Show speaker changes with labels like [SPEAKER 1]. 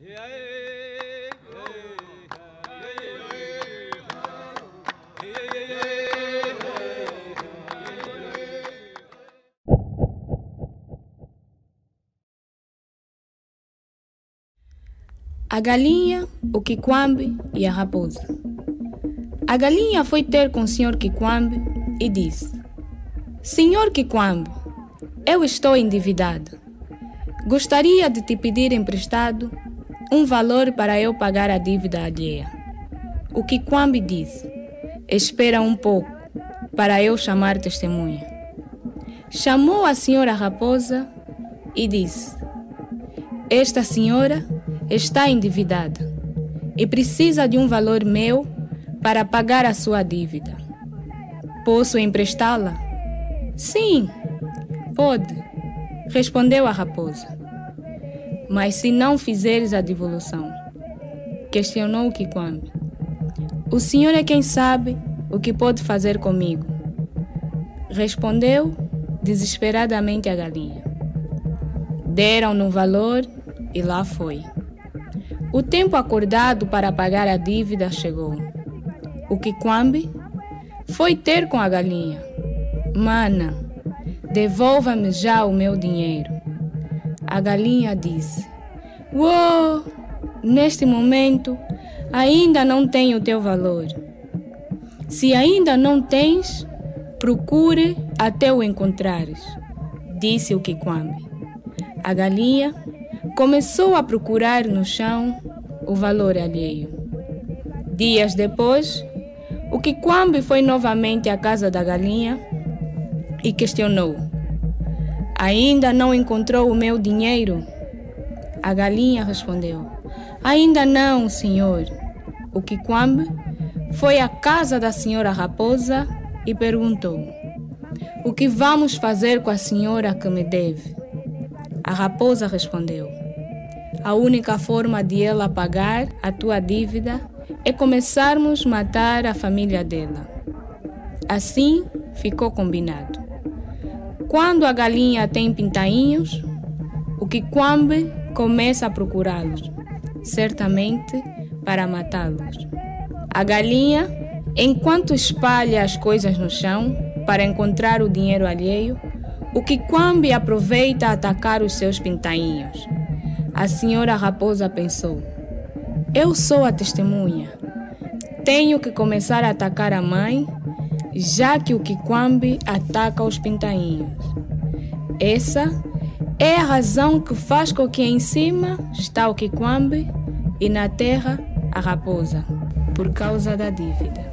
[SPEAKER 1] A galinha, o quiquambe e a raposa. A galinha foi ter com o Sr. Quiquambe e disse: Sr. Quiquambe, eu estou endividado. Gostaria de te pedir emprestado um valor para eu pagar a dívida alheia. O Quiquambe disse: Espera um pouco, para eu chamar testemunha. Chamou a senhora raposa e disse: Esta senhora está endividada e precisa de um valor meu para pagar a sua dívida. Posso emprestá-la? Sim, pode, respondeu a raposa. Mas se não fizeres a devolução, questionou o Quiquambe. O senhor é quem sabe o que pode fazer comigo, respondeu desesperadamente a galinha. Deram-no valor e lá foi. O tempo acordado para pagar a dívida chegou. O Quiquambe foi ter com a galinha. Mana, devolva-me já o meu dinheiro. A galinha disse: Uou, neste momento ainda não tenho o teu valor. Se ainda não tens, procure até o encontrares, disse o Quiquambe. A galinha começou a procurar no chão o valor alheio. Dias depois, o Quiquambe foi novamente à casa da galinha e questionou: Ainda não encontrou o meu dinheiro? A galinha respondeu: Ainda não, senhor. O Quiquambe foi à casa da senhora raposa e perguntou: O que vamos fazer com a senhora que me deve? A raposa respondeu: A única forma de ela pagar a tua dívida é começarmos a matar a família dela. Assim ficou combinado. Quando a galinha tem pintainhos, o Quiquambe começa a procurá-los, certamente para matá-los. A galinha, enquanto espalha as coisas no chão para encontrar o dinheiro alheio, o Quiquambe aproveita a atacar os seus pintainhos. A senhora raposa pensou: Eu sou a testemunha. Tenho que começar a atacar a mãe, já que o Quiquambe ataca os pintainhos. Essa é a razão que faz com que em cima está o Quiquambe e na terra a raposa, por causa da dívida.